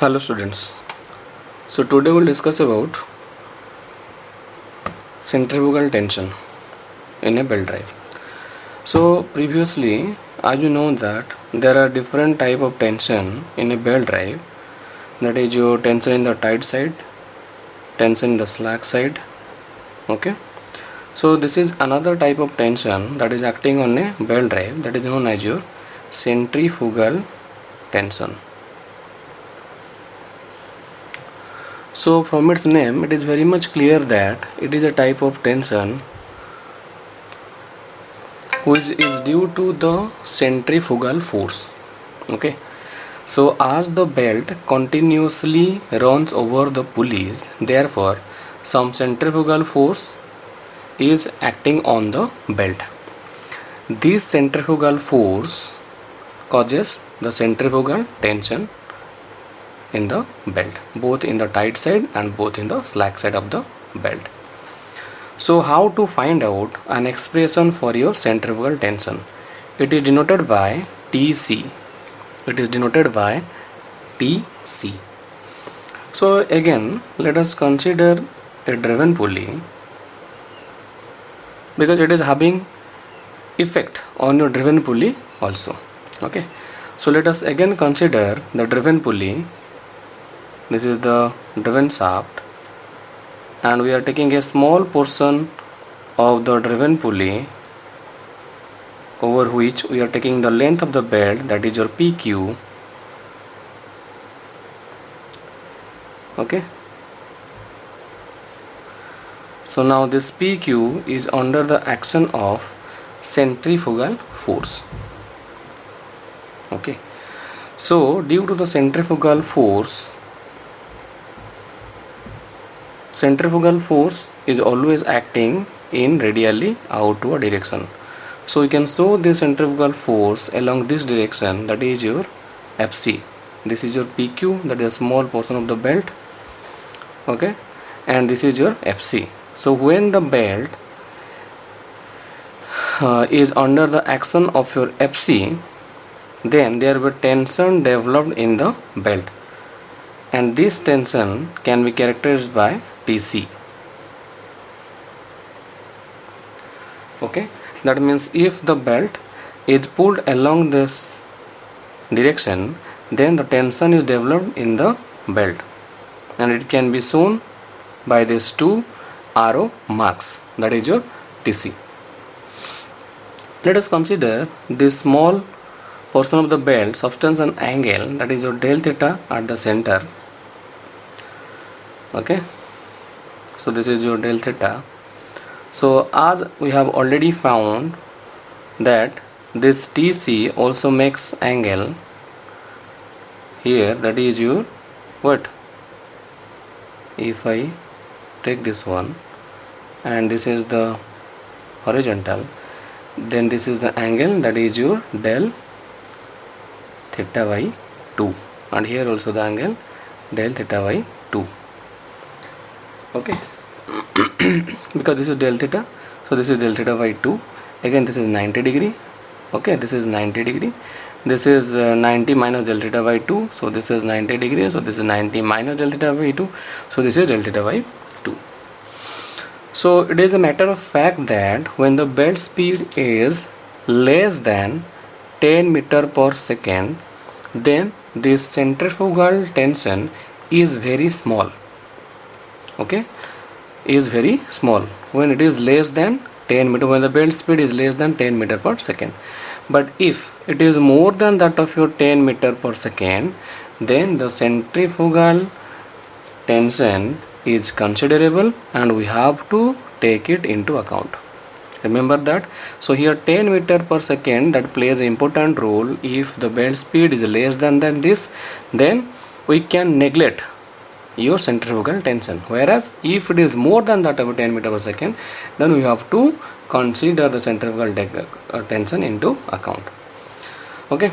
Hello students. So today we'll discuss about centrifugal tension in a belt drive. So previously, as you know that there are different type of tension in a belt drive. That is your tension in the tight side, tension in the slack side. Okay. So this is another type of tension that is acting on a belt drive, that is known as your centrifugal tension. So from its name it is very much clear that it is a type of tension which is due to the centrifugal force. Okay, so as the belt continuously runs over the pulleys, therefore some centrifugal force is acting on the belt. This centrifugal force causes the centrifugal tension in the belt, both in the tight side and both in the slack side of the belt. So how to find out an expression for your centrifugal tension? It is denoted by TC. It is denoted by TC. So again, let us consider a driven pulley, because it is having effect on your driven pulley also. Okay, so let us again consider the driven pulley. This is the driven shaft, and we are taking a small portion of the driven pulley over which we are taking the length of the belt, that is your PQ. Okay, so now this PQ is under the action of centrifugal force. Okay, so due to the centrifugal force is always acting in radially outward direction. So you can show this centrifugal force along this direction, that is your FC. This is your PQ, that is a small portion of the belt. Okay, and this is your FC. So when the belt is under the action of your FC, then there will be tension developed in the belt, and this tension can be characterized by TC. Okay, that means if the belt is pulled along this direction, then the tension is developed in the belt, and it can be shown by these two arrow marks, that is your TC. Let us consider this small portion of the belt subtends an angle, that is your del theta at the center. Okay, so this is your del theta. So as we have already found that this TC also makes angle here, that is your what? If I take this one and this is the horizontal, then this is the angle, that is your del theta by 2, and here also the angle del theta by 2. Okay, because this is del theta, so this is del theta by 2. Again this is 90 degree. Okay, this is 90 degree. This is 90 minus del theta by 2, so this is 90 degree. So this is 90 minus del theta by 2, so this is del theta by 2. So it is a matter of fact that when the belt speed is less than 10 meter per second, then this centrifugal tension is very small. Okay, is very small when it is less than 10 meter, when the belt speed is less than 10 meter per second. But if it is more than that of your 10 meter per second, then the centrifugal tension is considerable and we have to take it into account. Remember that. So here 10 meter per second, that plays an important role. If the belt speed is less than this, then we can neglect your centrifugal tension, whereas if it is more than that of 10 meter per second, then we have to consider the centrifugal tension into account. Okay,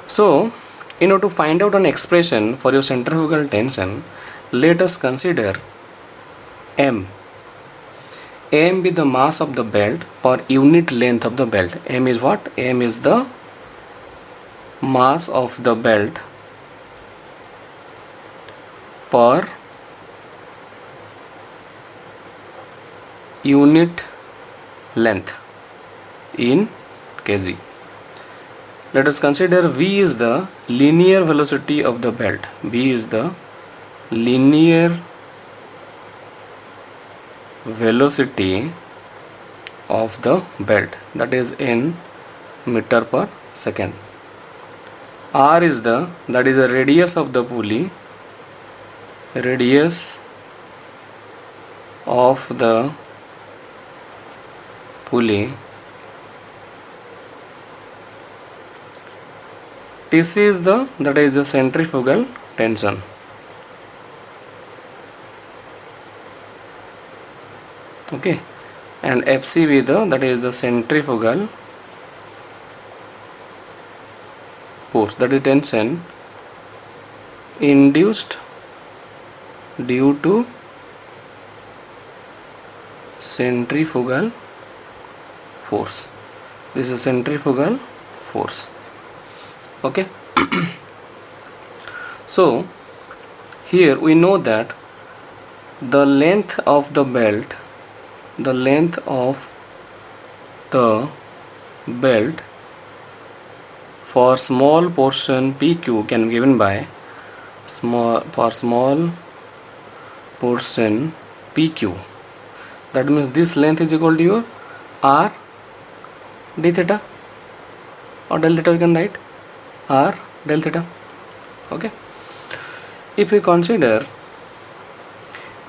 so in order to find out an expression for your centrifugal tension, let us consider M. M be the mass of the belt per unit length of the belt. M is what? M is the mass of the belt per unit length in kg. Let us consider v is the linear velocity of the belt. V is the linear velocity of the belt, that is in meter per second. R is the radius of the pulley, radius of the pulley. Tc is the centrifugal tension. Okay, and Fcv the centrifugal force, that is tension induced due to centrifugal force. This is centrifugal force. Okay. So here we know that the length of the belt, for small portion PQ can be given by small portion PQ. That means this length is equal to your R d theta, or del theta we can write R del theta. Okay. If we consider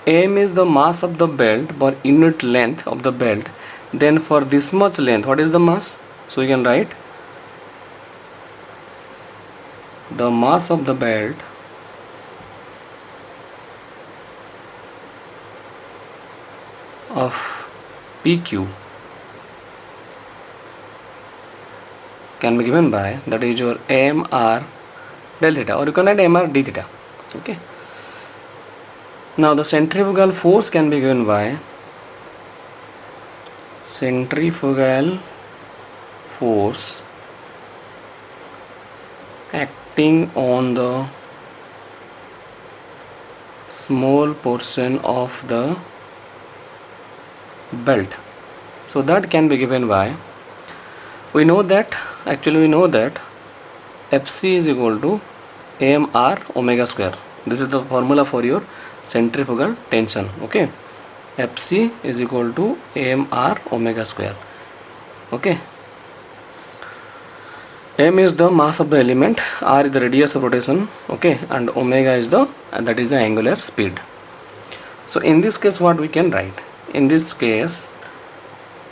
m is the mass of the belt per unit length of the belt, then for this much length what is the mass? So we can write the mass of the belt of PQ can be given by, that is your mr del theta, or you can write mr d theta. Okay. Now the centrifugal force can be given by centrifugal force acting on the small portion of the belt. So that can be given by, we know that Fc is equal to mr omega square. This is the formula for your centrifugal tension. Okay, Fc is equal to mr omega square. Okay, m is the mass of the element, r is the radius of rotation, okay, and omega is the angular speed. So in this case what we can write? In this case,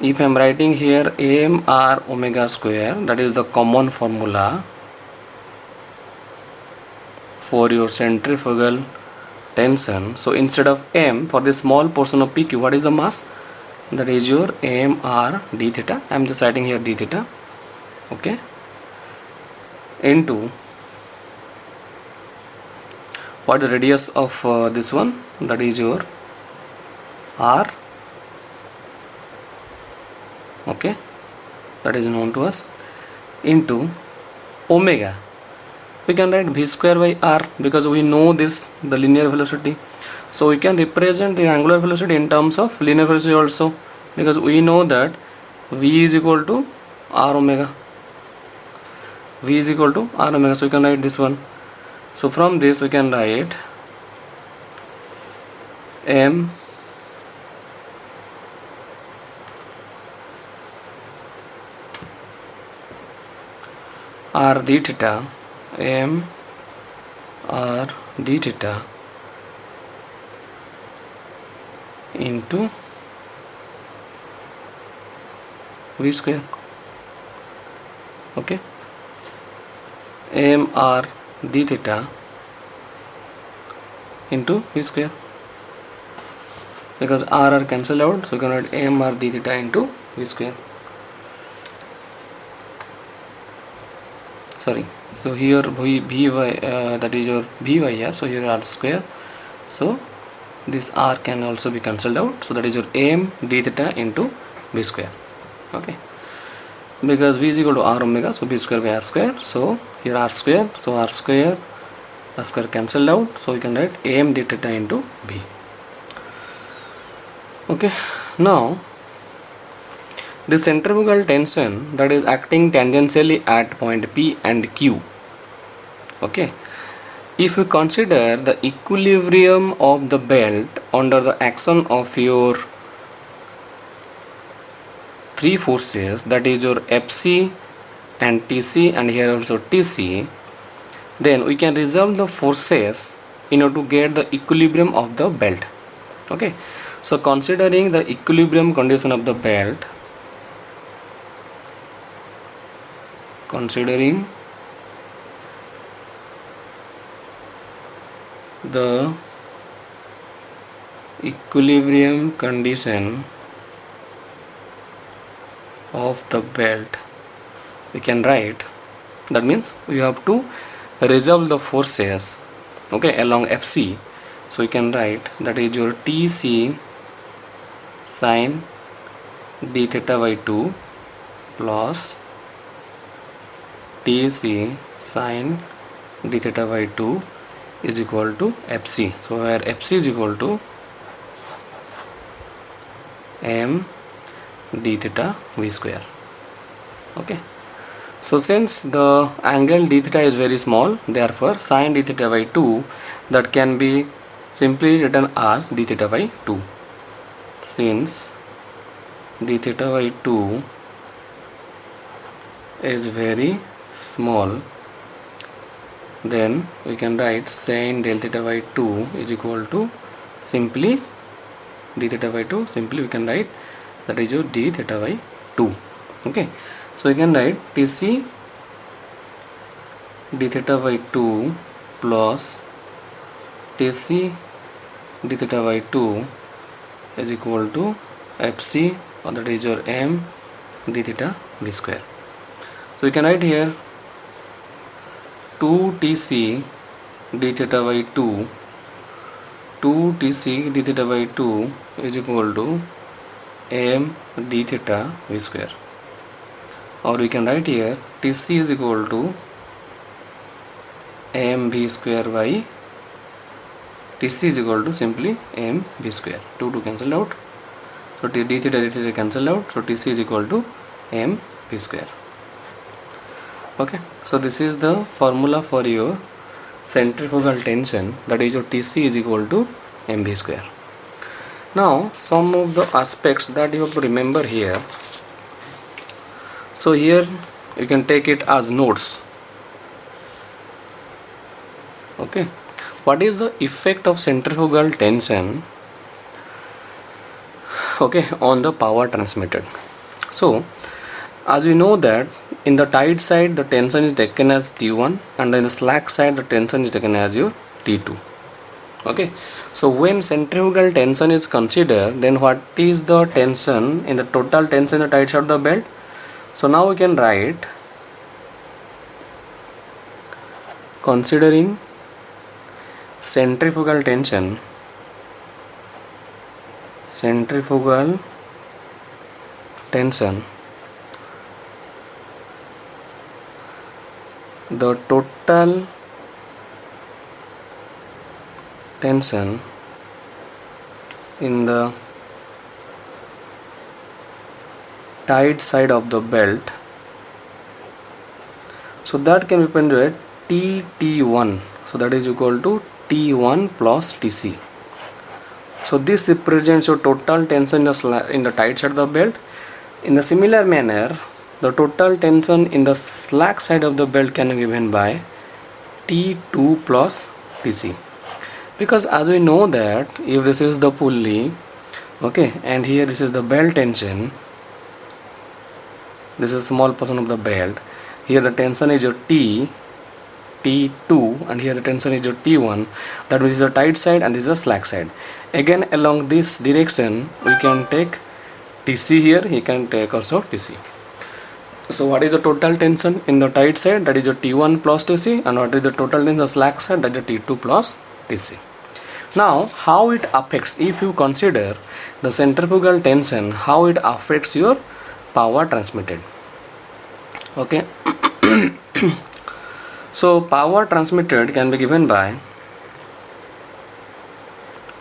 if I am writing here mr omega square, that is the common formula for your centrifugal tension. So instead of m, for the small portion of PQ, what is the mass? That is your mr d theta. I am just writing here d theta. Okay, into what is the radius of this one? That is your r. Okay, that is known to us, into omega. We can write v square by r, because we know this, the linear velocity. So we can represent the angular velocity in terms of linear velocity also, because we know that v is equal to r omega. V is equal to r omega. So we can write this one. So from this we can write m r d theta, m r d theta into v square. Okay, m r d theta into v square, because r cancel out, so you can write m r d theta into v square. Sorry, so here vy that is your vy, yeah, so here r square, so this r can also be cancelled out, so that is your m d theta into v square. Okay, because v is equal to r omega, so v square by r square, so here r square, so r square A square cancelled out, so you can write am d theta into b. Okay, now the centrifugal tension that is acting tangentially at point P and Q. Okay, if you consider the equilibrium of the belt under the action of your three forces, that is your Fc and Tc and here also Tc, then we can resolve the forces in order to get the equilibrium of the belt. Okay, so considering the equilibrium condition of the belt, considering the equilibrium condition of the belt, we can write, that means we have to resolve the forces, okay, along Fc. So we can write that is your Tc sin d theta by 2 plus Tc sin d theta by 2 is equal to Fc. So where Fc is equal to m d theta v square. Okay, so since the angle d theta is very small, therefore sin d theta by 2 that can be simply written as d theta by 2. Since d theta by 2 is very small, then we can write sin del theta by 2 is equal to simply d theta by 2, simply we can write that is your d theta by 2. Okay, so we can write Tc d theta by 2 plus Tc d theta by 2 is equal to Fc, or that is your m d theta v square. So we can write here 2 Tc d theta by 2, 2 Tc d theta by 2 is equal to m d theta v square, or we can write here Tc is equal to m v square by Tc is equal to simply m v square. 2 cancel out, so d theta cancel out, so Tc is equal to m v square. Okay, so this is the formula for your centrifugal tension, that is your Tc is equal to mv square. Now some of the aspects that you have to remember here. So here you can take it as notes. Okay, what is the effect of centrifugal tension, okay, on the power transmitted? So as we know that in the tight side the tension is taken as T1 and in the slack side the tension is taken as your T2. Okay, so when centrifugal tension is considered, then what is the tension in the total tension in the tight side of the belt? So now we can write, considering centrifugal tension, the total tension in the tight side of the belt, so that can be written to Tt1, so that is equal to T1 plus Tc. So this represents your total tension in the tight side of the belt. In the similar manner, the total tension in the slack side of the belt can be given by T2 plus Tc, because as we know that if this is the pulley, okay, and here this is the belt tension, this is a small portion of the belt, here the tension is your T2 and here the tension is your T1, that means this is the tight side and this is the slack side. Again along this direction we can take Tc here, he can take also Tc. So what is the total tension in the tight side? That is your T1 plus Tc, and what is the total tension in the slack side? That is T2 plus Tc. Now how it affects, if you consider the centrifugal tension, how it affects your power transmitted. Okay, So power transmitted can be given by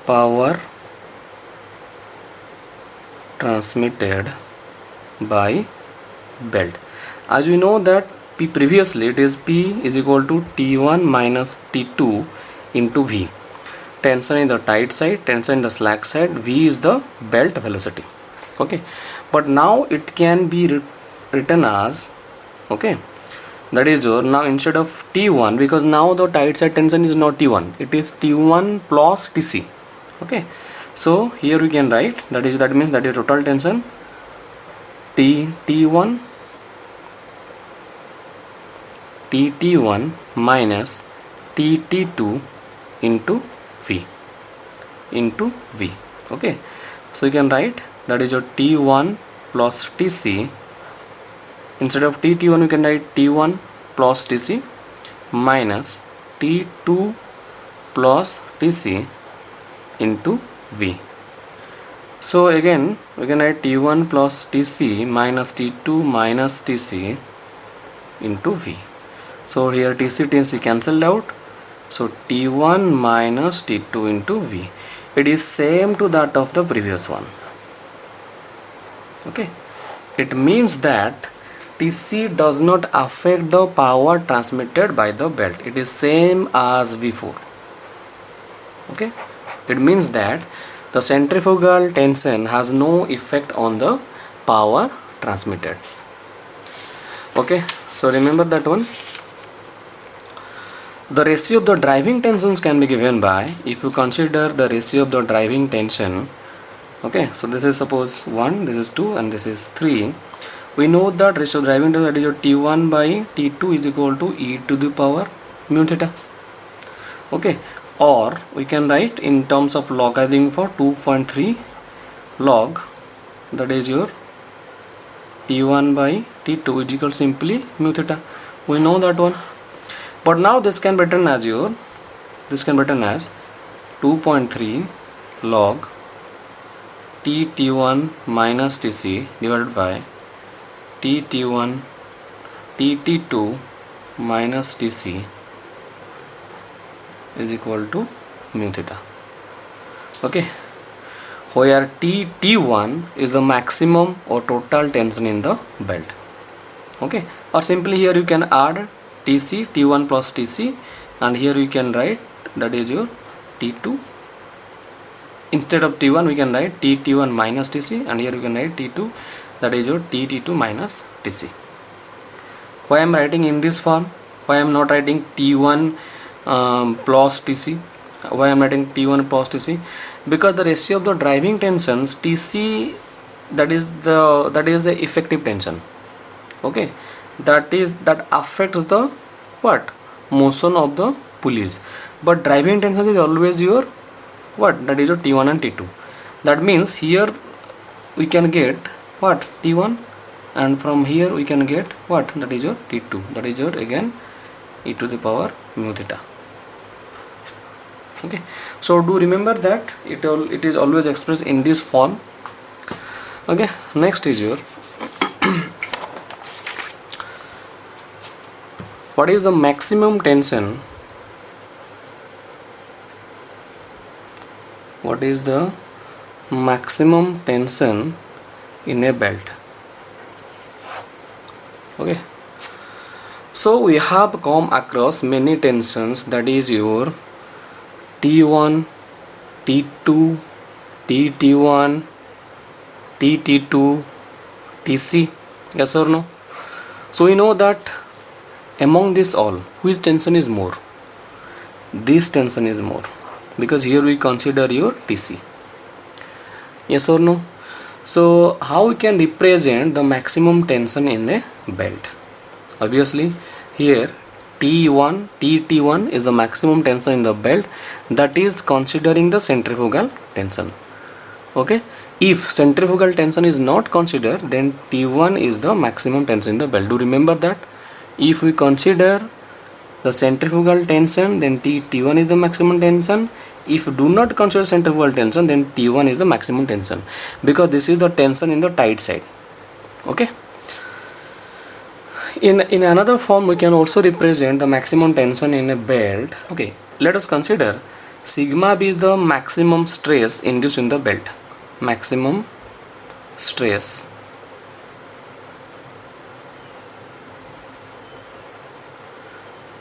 power transmitted by belt. As we know that previously it is P is equal to T1 minus T2 into V. Tension in the tight side, tension in the slack side, V is the belt velocity. Okay, but now it can be written as, okay, that is your, now instead of T1, because now the tight side tension is not T1, it is T1 plus TC. Okay, so here we can write that means that is total tension T1 minus TT2 into V. Okay, so you can write that is your T1 plus TC. Instead of T1 you can write T1 plus TC minus T2 plus TC into V. So again we can write T1 plus TC minus T2 minus TC into V. So here TC cancelled out, so T1 minus T2 into V. It is same to that of the previous one. Okay, it means that TC does not affect the power transmitted by the belt. It is same as before. Okay, it means that the centrifugal tension has no effect on the power transmitted. Okay, so remember that one. The ratio of the driving tensions can be given by, if you consider the ratio of the driving tension, okay, so this is suppose 1, this is 2 and this is 3. We know that ratio of driving tension, that is your T1 by T2 is equal to e to the power mu theta. Okay, or we can write in terms of logarithm for 2.3 log, that is your T1 by T2 is equal to simply mu theta. We know that one. But now this can be written as 2.3 log T1 minus TC divided by T1 T2 minus TC is equal to mu theta. Okay, where T1 is the maximum or total tension in the belt. Okay, or simply here you can add TC, T1 plus TC, and here you can write that is your T2. Instead of T1 we can write T1 minus TC, and here you can write T2, that is your T2 minus TC. Why I am writing in this form? Why I am not writing T1 plus TC? Why I am writing T1 plus TC? Because the ratio of the driving tensions TC, that is the effective tension. Okay, that affects the what? Motion of the pulleys. But driving tension is always your what? That is your T1 and T2. That means here we can get what? T1, and from here we can get what? That is your T2. That is your again e to the power mu theta. Okay, so do remember that it is always expressed in this form. Okay, next is your what is the maximum tension? What is the maximum tension in a belt? Okay, so we have come across many tensions, that is your T1, T2, TT1, TT2, TC. Yes or no? So we know that among this all, which tension is more? This tension is more, because here we consider your TC. Yes or no? So how we can represent the maximum tension in a belt? Obviously here TT1 is the maximum tension in the belt, that is considering the centrifugal tension. Okay, if centrifugal tension is not considered, then T1 is the maximum tension in the belt. Do remember that? If we consider the centrifugal tension, then T1 is the maximum tension. If you do not consider centrifugal tension, then T1 is the maximum tension, because this is the tension in the tight side. Okay, In another form, we can also represent the maximum tension in a belt. Okay, let us consider sigma B is the maximum stress induced in the belt. Maximum stress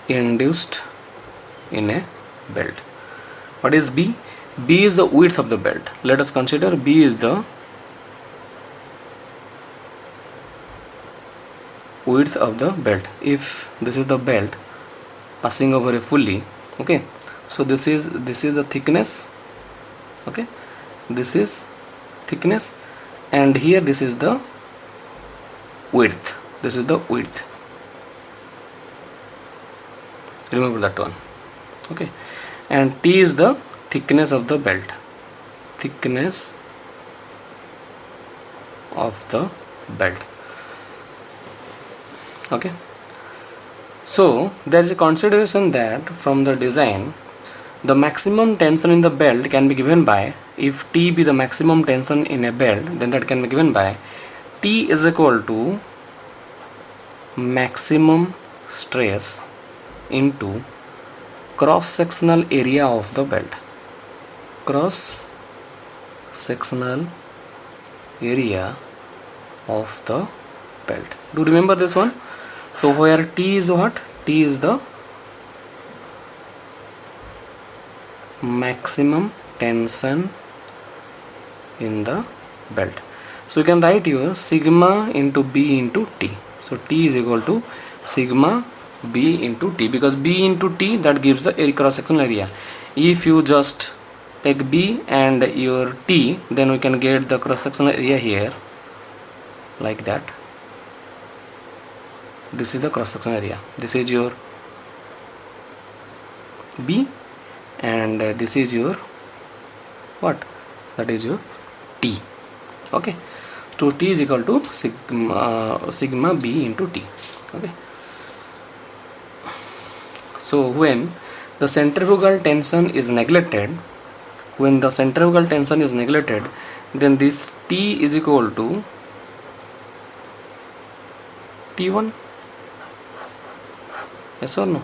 induced in a belt. What is B? B is the width of the belt. Let us consider B is the width of the belt. If this is the belt passing over a pulley, okay, so this is the thickness, okay, this is thickness, and here this is the width. This is the width. Remember that one, okay. And T is the thickness of the belt. Thickness of the belt. Okay. So there is a consideration that from the design, the maximum tension in the belt can be given by, if T be the maximum tension in a belt, then that can be given by T is equal to maximum stress into cross sectional area of the belt. Cross sectional area of the belt. Do you remember this one? So where T is what? T is the maximum tension in the belt. So you can write here sigma into B into T. So T is equal to sigma B into T, because B into T, that gives the area, cross sectional area. If you just take B and your T, then we can get the cross sectional area here like that. This is the cross sectional area. This is your B and this is your what? That is your T. Okay. So T is equal to sigma B into T. Okay. So when the centrifugal tension is neglected, then this T is equal to T1. Yes or no?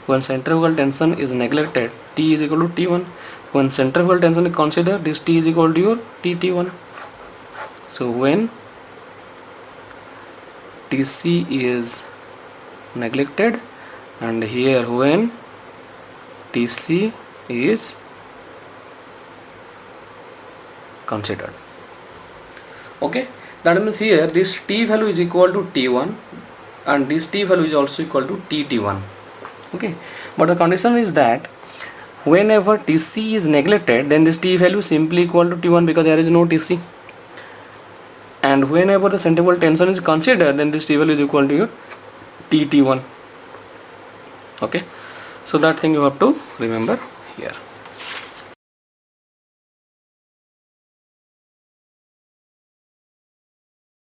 When centrifugal tension is neglected, T is equal to T1. When centrifugal tension is considered, this T is equal to your TT1. So when TC is neglected, and here when TC is considered. Okay, that means here this T value is equal to T1 and this T value is also equal to TT1. Okay, but the condition is that whenever TC is neglected, then this T value is simply equal to T1 because there is no TC. And whenever the centrifugal tension is considered, then this T value is equal to your TT1. Okay, so that thing you have to remember here.